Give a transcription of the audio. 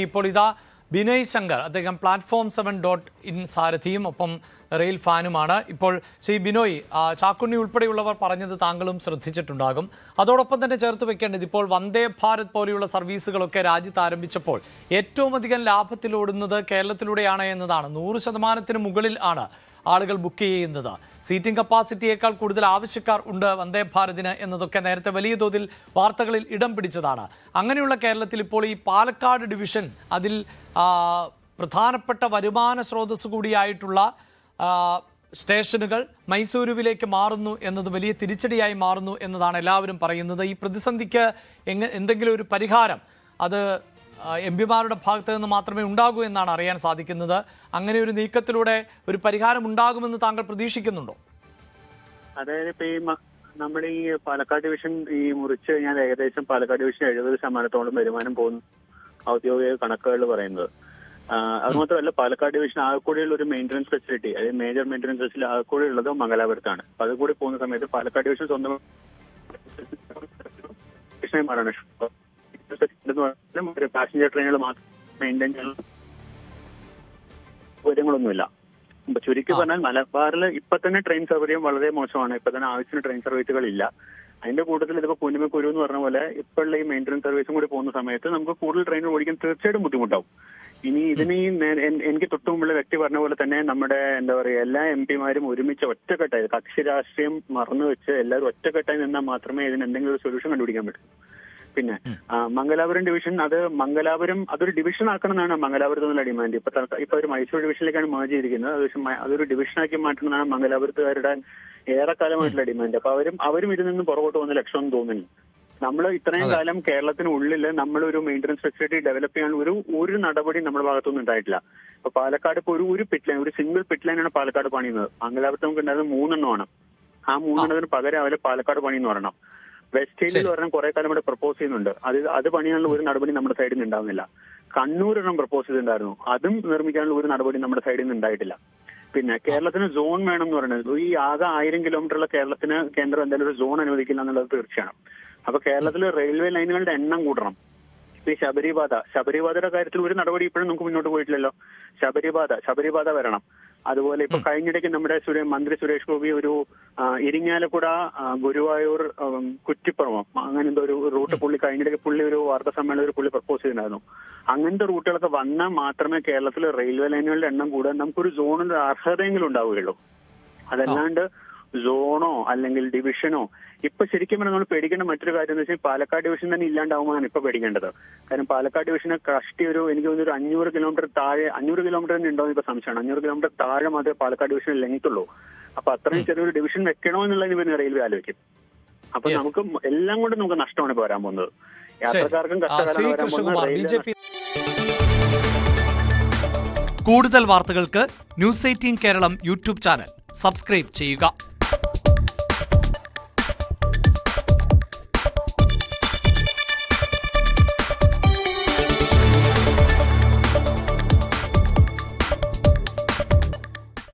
ഇപ്പോൾ ഇതാ ബിനോയ് ശങ്കർ, അദ്ദേഹം Platform7.in സാരഥിയും ഒപ്പം റെയിൽ ഫാനുമാണ്. ഇപ്പോൾ ശ്രീ ബിനോയ്, ചാക്കുണ്ണി ഉൾപ്പെടെയുള്ളവർ പറഞ്ഞത് താങ്കളും ശ്രദ്ധിച്ചിട്ടുണ്ടാകും. അതോടൊപ്പം തന്നെ ചേർത്ത് വെക്കേണ്ടത്, ഇപ്പോൾ വന്ദേ ഭാരത് പോലെയുള്ള സർവീസുകളൊക്കെ രാജ്യത്ത് ആരംഭിച്ചപ്പോൾ ഏറ്റവും അധികം ലാഭത്തിലോടുന്നത് കേരളത്തിലൂടെയാണ് എന്നതാണ്. 100% മുകളിൽ ആണ് ആളുകൾ ബുക്ക് ചെയ്യുന്നത്. സീറ്റിംഗ് കപ്പാസിറ്റിയേക്കാൾ കൂടുതൽ ആവശ്യക്കാർ ഉണ്ട് വന്ദേ ഭാരതിന് എന്നതൊക്കെ നേരത്തെ വലിയ തോതിൽ വാർത്തകളിൽ ഇടം പിടിച്ചതാണ്. അങ്ങനെയുള്ള കേരളത്തിൽ ഇപ്പോൾ ഈ പാലക്കാട് ഡിവിഷൻ, അതിൽ പ്രധാനപ്പെട്ട വരുമാന സ്രോതസ് കൂടിയായിട്ടുള്ള സ്റ്റേഷനുകൾ മൈസൂരുവിലേക്ക് മാറുന്നു എന്നത് വലിയ തിരിച്ചടിയായി മാറുന്നു എന്നതാണ് എല്ലാവരും പറയുന്നത്. ഈ പ്രതിസന്ധിക്ക് എന്തെങ്കിലും ഒരു പരിഹാരം അത് എംപിമാരുടെ ഭാഗത്ത് നിന്ന് മാത്രമേ ഉണ്ടാകൂ എന്നാണ് അറിയാൻ സാധിക്കുന്നത്. അങ്ങനെ ഒരു നീക്കത്തിലൂടെ ഒരു പരിഹാരം ഉണ്ടാകുമെന്ന് താങ്കൾ പ്രതീക്ഷിക്കുന്നുണ്ടോ? അതായത് ഇപ്പൊ ഈ നമ്മുടെ ഈ പാലക്കാട് ഡിവിഷൻ ഈ മുറിച്ച് കഴിഞ്ഞാൽ ഏകദേശം പാലക്കാട് ഡിവിഷൻ 70% വരുമാനം പോകുന്നു ഔദ്യോഗിക കണക്കുകൾ പറയുന്നത്. അതുമാത്രമല്ല, പാലക്കാട് ഡിവിഷൻ ആകെക്കൂടിയുള്ള ഒരു മെയിൻ്റനൻസ് ഫെസിലിറ്റി, അതായത് മേജർ മെയിൻ്റനൻസ് ഫെസിലിറ്റി ആകെക്കൂടി ഉള്ളത് മംഗലാപുരത്താണ്. അപ്പൊ അത് കൂടി പോകുന്ന സമയത്ത് പാലക്കാട് ഡിവിഷൻ സ്വന്തം പാസഞ്ചർ ട്രെയിനുകൾ മാത്രം മെയിൻറ്റെയിൻ ചെയ്യാൻ സൗകര്യങ്ങളൊന്നുമില്ല. ചുരുക്കി പറഞ്ഞാൽ മലബാറിൽ ഇപ്പൊ തന്നെ ട്രെയിൻ സൗകര്യം വളരെ മോശമാണ്. ഇപ്പൊ തന്നെ ആവശ്യത്തിന് ട്രെയിൻ സർവീസുകൾ ഇല്ല. അതിന്റെ കൂട്ടത്തിൽ ഇതിപ്പോ കുഞ്ഞുമക്കുരു എന്ന് പറഞ്ഞ പോലെ ഇപ്പോഴുള്ള ഈ മെയിൻ്റനൻസ് സർവീസും കൂടി പോകുന്ന സമയത്ത് നമുക്ക് കൂടുതൽ ട്രെയിൻ ഓടിക്കാൻ തീർച്ചയായിട്ടും ബുദ്ധിമുട്ടാവും. ഇനി ഇതിന് എനിക്ക് തൊട്ടു മുമ്പുള്ള വ്യക്തി പറഞ്ഞ പോലെ തന്നെ നമ്മുടെ എന്താ പറയുക, എല്ലാ എംപിമാരും ഒരുമിച്ച് ഒറ്റക്കെട്ടായി, കക്ഷി രാഷ്ട്രീയം മറന്നു വെച്ച് എല്ലാവരും ഒറ്റക്കെട്ടായി നിന്നാൽ മാത്രമേ ഇതിന് എന്തെങ്കിലും ഒരു സൊല്യൂഷൻ കണ്ടുപിടിക്കാൻ പറ്റൂ. പിന്നെ മംഗലാപുരം ഡിവിഷൻ, അതൊരു ഡിവിഷൻ ആക്കണം എന്നാണ് മംഗലാപുരത്ത് നിന്നുള്ള ഡിമാൻഡ്. ഇപ്പൊ ഒരു മൈസൂർ ഡിവിഷനിലേക്കാണ് മേർജ് ചെയ്തിരിക്കുന്നത്. അതൊരു ഡിവിഷനാക്കി മാറ്റണമെന്നാണ് മംഗലാപുരത്തുകാരുടെ ഏറെക്കാലമായിട്ടുള്ള ഡിമാൻഡ്. അപ്പൊ അവരും ഇതിൽ നിന്ന് പുറകോട്ട് പോകുന്ന ലക്ഷ്യമൊന്നും തോന്നുന്നില്ല. നമ്മൾ ഇത്രയും കാലം കേരളത്തിനുള്ളിൽ നമ്മളൊരു മെയിൻ്റനൻസ് ഫെസിലിറ്റി ഡെവലപ്പ് ചെയ്യാൻ ഒരു നടപടി നമ്മുടെ ഭാഗത്തൊന്നും ഉണ്ടായിട്ടില്ല. ഇപ്പൊ പാലക്കാട് ഇപ്പൊ ഒരു പിറ്റ് ലൈൻ, ഒരു സിംഗിൾ പിറ്റ് ലൈനാണ് പാലക്കാട് പണിയുന്നത്. മംഗലാപുരത്ത് നമുക്ക് ഉണ്ടായിരുന്നത് 3 എണ്ണമാണ്. ആ 3 എണ്ണത്തിന് പകരം അവരെ പാലക്കാട് പണിയെന്ന് പറയണം. വെസ്റ്റ് ഹില്ലിൽ പറഞ്ഞാൽ കുറെ കാലം ഇവിടെ പ്രപ്പോസ് ചെയ്യുന്നുണ്ട്. അത് പണിയാനുള്ള ഒരു നടപടി നമ്മുടെ സൈഡിൽ നിന്ന് ഉണ്ടാവുന്നില്ല. കണ്ണൂരെണ്ണം പ്രപ്പോസ് ചെയ്തിട്ടുണ്ടായിരുന്നു, അതും നിർമ്മിക്കാനുള്ള ഒരു നടപടി നമ്മുടെ സൈഡിൽ നിന്ന് ഉണ്ടായിട്ടില്ല. പിന്നെ കേരളത്തിന് സോൺ വേണം എന്ന് പറയുന്നത്, ഈ ആകെ 1000 കിലോമീറ്ററുള്ള കേരളത്തിന് കേന്ദ്രം എന്തായാലും ഒരു സോൺ അനുവദിക്കില്ല എന്നുള്ളത് തീർച്ചയാണ്. അപ്പൊ കേരളത്തിൽ റെയിൽവേ ലൈനുകളുടെ എണ്ണം കൂട്ടണം. ഈ ശബരിപാതയുടെ കാര്യത്തിൽ ഒരു നടപടി ഇപ്പോഴും നമുക്ക് മുന്നോട്ട് പോയിട്ടില്ലല്ലോ. ശബരിപാത വരണം. അതുപോലെ ഇപ്പൊ കഴിഞ്ഞിടയ്ക്ക് നമ്മുടെ മന്ത്രി സുരേഷ് ഗോപി ഒരു ഇരിങ്ങാലക്കുട ഗുരുവായൂർ കുറ്റിപ്പുറമോ അങ്ങനെ എന്തോ ഒരു റൂട്ട് പുള്ളി ഒരു വാർത്താ സമ്മേളനത്തിൽ പുള്ളി പ്രപ്പോസ് ചെയ്തിട്ടുണ്ടായിരുന്നു. അങ്ങനത്തെ റൂട്ടുകളൊക്കെ വന്നാൽ മാത്രമേ കേരളത്തിൽ റെയിൽവേ ലൈനുകളുടെ എണ്ണം കൂടാൻ നമുക്കൊരു സോണിന്റെ അർഹതയെങ്കിലും ഉണ്ടാവുകയുള്ളൂ. അതല്ലാണ്ട് സോണോ അല്ലെങ്കിൽ ഡിവിഷനോ ഇപ്പൊ ശരിക്കും പറഞ്ഞാൽ നമ്മൾ പേടിക്കേണ്ട മറ്റൊരു കാര്യം എന്ന് വെച്ചാൽ പാലക്കാട് ഡിവിഷൻ തന്നെ ഇല്ലാണ്ടാവുമ്പോഴാണ് ഇപ്പൊ പേടിക്കേണ്ടത്. കാരണം പാലക്കാട് ഡിവിഷനെ കഷ്ടി എനിക്ക് തോന്നുന്നു ഒരു 500 കിലോമീറ്റർ താഴെ, 500 കിലോമീറ്റർ തന്നെ ഉണ്ടോ ഇപ്പൊ സംശയമാണ്. 500 കിലോമീറ്റർ താഴെ മാത്രമേ പാലക്കാട് ഡിവിഷൻ ലെങ്ത് ഉള്ളൂ. അപ്പൊ അത്രയും ചെറിയൊരു ഡിവിഷൻ വെക്കണോ എന്നുള്ളതിന് പിന്നെ റെയിൽവേ ആലോചിക്കും. അപ്പൊ നമുക്ക് എല്ലാം കൊണ്ട് നമുക്ക് നഷ്ടമാണ് ഇപ്പൊ വരാൻ പോകുന്നത്. യാത്രക്കാർക്കും കഷ്ടകാലം വരാൻ പോകുന്നത്. കൂടുതൽ വാർത്തകൾക്ക് News 18 Keralam YouTube channel subscribe ചെയ്യുക.